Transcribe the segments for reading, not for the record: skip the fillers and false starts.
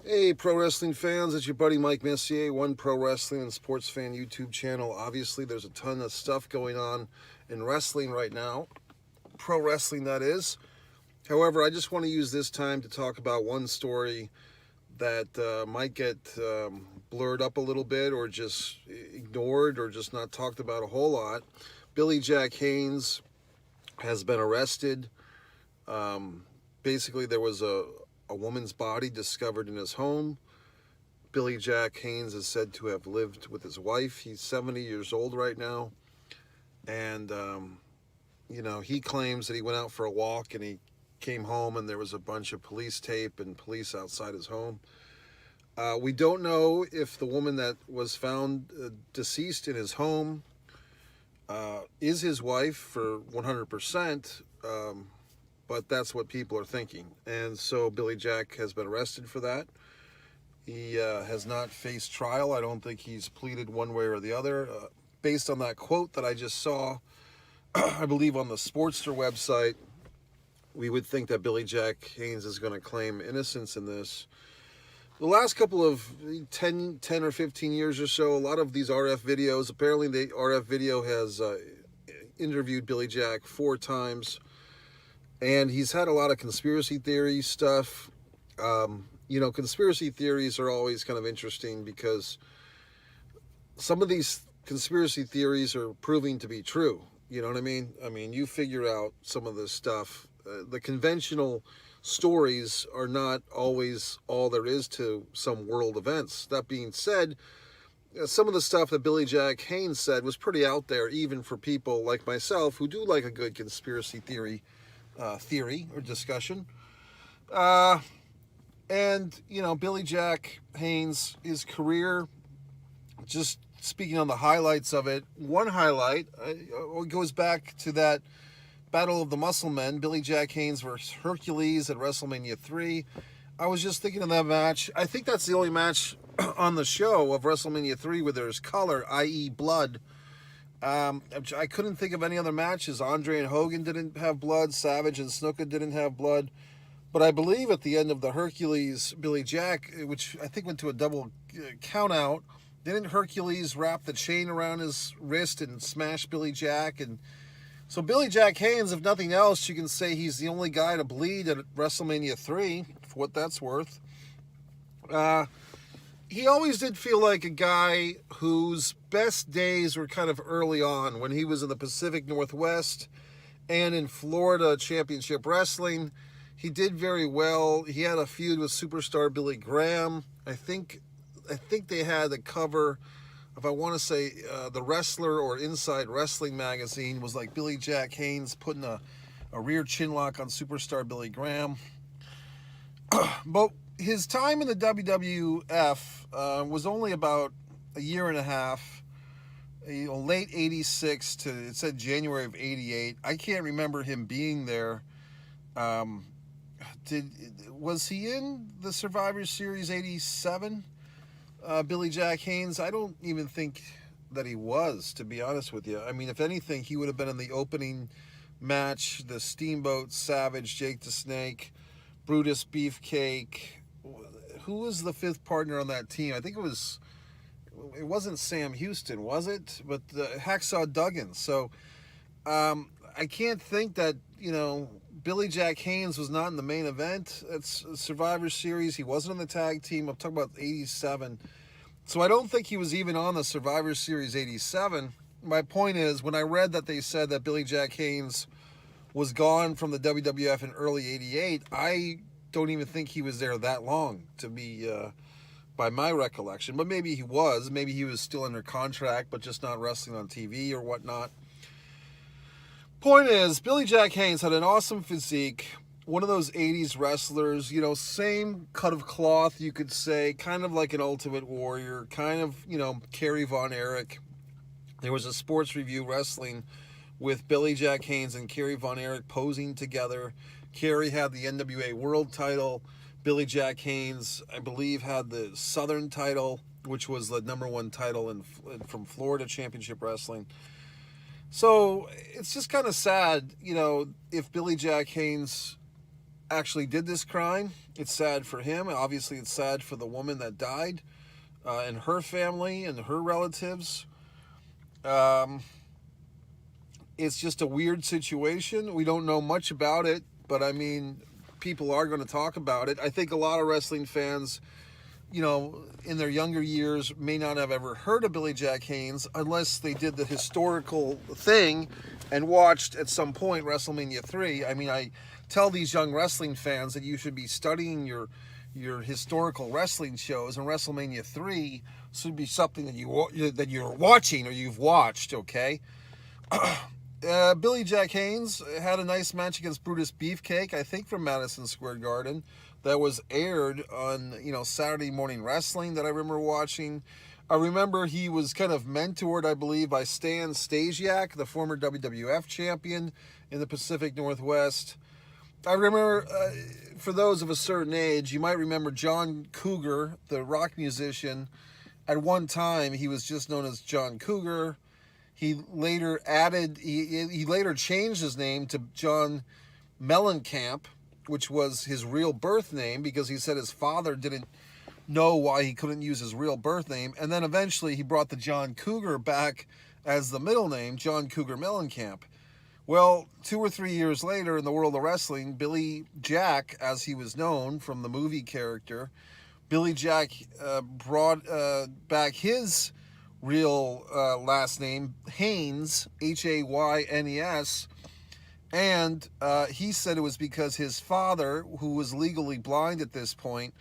Hey, pro wrestling fans, it's your buddy Mike Messier, One Pro Wrestling and Sports Fan YouTube channel. Obviously, there's a ton of stuff going on in wrestling right now, pro wrestling that is. However, I just want to use this time to talk about one story that might get blurred up a little bit or just ignored or just not talked about a whole lot. Billy Jack Haynes has been arrested. Basically, there was a woman's body discovered in his home. Billy Jack Haynes is said to have lived with his wife. He's 70 years old right now. And, he claims that he went out for a walk and he came home and there was a bunch of police tape and police outside his home. We don't know if the woman that was found deceased in his home is his wife for 100%. But that's what people are thinking. And so Billy Jack has been arrested for that. He has not faced trial. I don't think he's pleaded one way or the other. Based on that quote that I just saw, I believe on the Sportster website, we would think that Billy Jack Haynes is going to claim innocence in this. The last couple of 10 or 15 years or so, a lot of these RF videos, apparently the RF video has interviewed Billy Jack 4 times. And he's had a lot of conspiracy theory stuff. Conspiracy theories are always kind of interesting because some of these conspiracy theories are proving to be true. You know what I mean? I mean, you figure out some of this stuff. The conventional stories are not always all there is to some world events. That being said, some of the stuff that Billy Jack Haynes said was pretty out there, even for people like myself who do like a good conspiracy theory or discussion. Billy Jack Haynes, his career, just speaking on the highlights of it, one highlight goes back to that Battle of the Muscle Men, Billy Jack Haynes versus Hercules at WrestleMania 3. I was just thinking of that match. I think that's the only match on the show of WrestleMania 3 where there's color, i.e. blood. I couldn't think of any other matches. Andre and Hogan didn't have blood. Savage and Snuka didn't have blood. But I believe at the end of the Hercules Billy Jack, which I think went to a double count out, didn't Hercules wrap the chain around his wrist and smash Billy Jack? And so Billy Jack Haynes, if nothing else, you can say he's the only guy to bleed at WrestleMania 3, for what that's worth. He always did feel like a guy whose best days were kind of early on when he was in the Pacific Northwest and in Florida Championship Wrestling. He did very well. He had a feud with superstar Billy Graham. I think they had the cover, if I want to say the Wrestler or Inside Wrestling magazine was like Billy Jack Haynes putting a rear chin lock on superstar Billy Graham. But his time in the WWF was only about a year and a half, late 86 to, it said January of 88. I can't remember him being there. Was he in the Survivor Series 87? Billy Jack Haynes? I don't even think that he was, to be honest with you. I mean, if anything, he would have been in the opening match, the Steamboat, Savage, Jake the Snake, Brutus Beefcake. Who was the 5th partner on that team? I think it wasn't Sam Houston, was it? But Hacksaw Duggan. So I can't think that, Billy Jack Haynes was not in the main event. It's Survivor Series. He wasn't on the tag team. I'm talking about 87. So I don't think he was even on the Survivor Series 87. My point is, when I read that they said that Billy Jack Haynes was gone from the WWF in early 88, I don't even think he was there that long, to be by my recollection. But maybe he was. Maybe he was still under contract, but just not wrestling on TV or whatnot. Point is, Billy Jack Haynes had an awesome physique, one of those 80s wrestlers, same cut of cloth, you could say, kind of like an Ultimate Warrior, kind of, Kerry Von Erich. There was a Sports Review Wrestling with Billy Jack Haynes and Kerry Von Erich posing together. Kerry had the NWA World title. Billy Jack Haynes, I believe, had the Southern title, which was the #1 title from Florida Championship Wrestling. So it's just kind of sad, if Billy Jack Haynes actually did this crime. It's sad for him. Obviously, it's sad for the woman that died and her family and her relatives. It's just a weird situation. We don't know much about it, but I mean, people are going to talk about it. I think a lot of wrestling fans, you know, in their younger years may not have ever heard of Billy Jack Haynes unless they did the historical thing and watched at some point WrestleMania 3. I mean, I tell these young wrestling fans that you should be studying your historical wrestling shows, and WrestleMania 3 should be something that you're watching or you've watched, okay? Billy Jack Haynes had a nice match against Brutus Beefcake, I think from Madison Square Garden, that was aired on, you know, Saturday Morning Wrestling that I remember watching. I remember he was kind of mentored, I believe, by Stan Stasiak, the former WWF champion in the Pacific Northwest. I remember, for those of a certain age, you might remember John Cougar, the rock musician. At one time, he was just known as John Cougar. He later he later changed his name to John Mellencamp, which was his real birth name, because he said his father didn't know why he couldn't use his real birth name. And then eventually he brought the John Cougar back as the middle name, John Cougar Mellencamp. Well, 2 or 3 years later in the world of wrestling, Billy Jack, as he was known from the movie character, Billy Jack brought back his real last name, Haynes, Haynes, and he said it was because his father, who was legally blind at this point,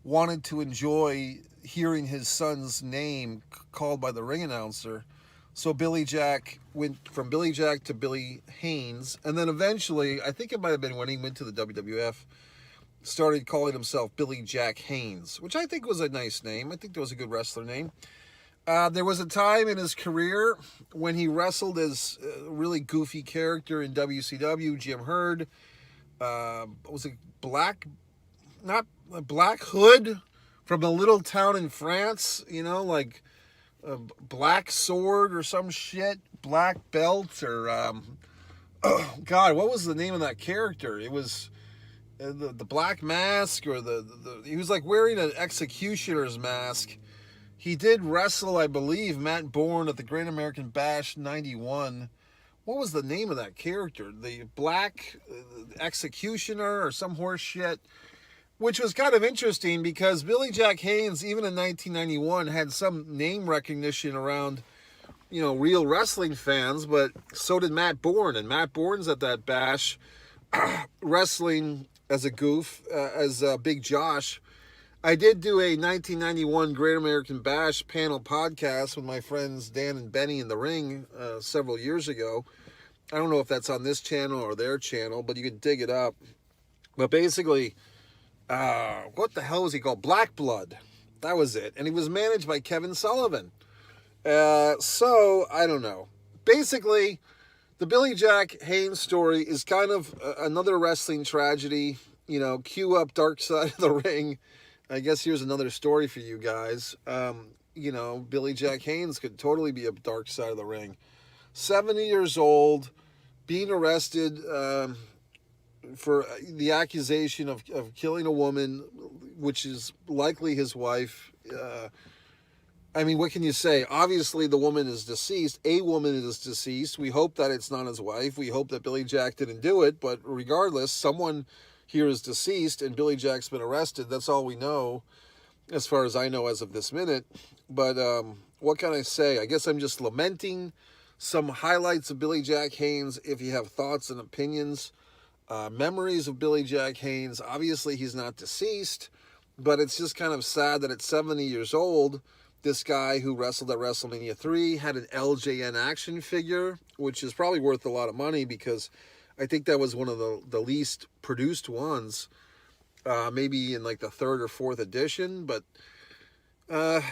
wanted to enjoy hearing his son's name called by the ring announcer. So Billy Jack went from Billy Jack to Billy Haynes, and then eventually, I think it might have been when he went to the WWF, started calling himself Billy Jack Haynes, which I think was a nice name. I think that was a good wrestler name. There was a time in his career when he wrestled as a really goofy character in WCW, Jim Herd. Was it Black Hood from a little town in France, you know, like Black Sword or some shit, Black Belt, or oh God, what was the name of that character? It was the Black Mask, or he was like wearing an executioner's mask. He did wrestle, I believe, Matt Bourne at the Great American Bash 91. What was the name of that character? The Black Executioner or some horse shit? Which was kind of interesting because Billy Jack Haynes, even in 1991, had some name recognition around, you know, real wrestling fans, but so did Matt Bourne. And Matt Bourne's at that bash wrestling as a goof, as Big Josh. I did do a 1991 Great American Bash panel podcast with my friends Dan and Benny in the ring several years ago. I don't know if that's on this channel or their channel, but you can dig it up. But basically, what the hell was he called? Black Blood. That was it. And he was managed by Kevin Sullivan. So, I don't know. Basically, the Billy Jack Haynes story is kind of another wrestling tragedy. You know, cue up Dark Side of the Ring. I guess here's another story for you guys. You know, Billy Jack Haynes could totally be a Dark Side of the Ring. 70 years old, being arrested for the accusation of killing a woman, which is likely his wife. I mean, what can you say? Obviously, the woman is deceased. A woman is deceased. We hope that it's not his wife. We hope that Billy Jack didn't do it. But regardless, someone here is deceased and Billy Jack's been arrested. That's all we know, as far as I know as of this minute. But what can I say? I guess I'm just lamenting some highlights of Billy Jack Haynes. If you have thoughts and opinions, memories of Billy Jack Haynes. Obviously, he's not deceased, but it's just kind of sad that at 70 years old, this guy who wrestled at WrestleMania 3 had an LJN action figure, which is probably worth a lot of money because I think that was one of the least produced ones, maybe in like the 3rd or 4th edition. But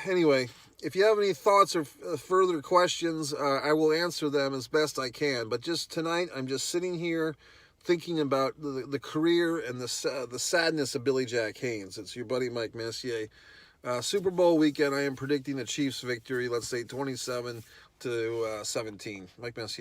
anyway, if you have any thoughts or further questions, I will answer them as best I can. But just tonight, I'm just sitting here thinking about the career and the sadness of Billy Jack Haynes. It's your buddy Mike Messier. Super Bowl weekend, I am predicting the Chiefs victory, let's say 27-17. Mike Messier.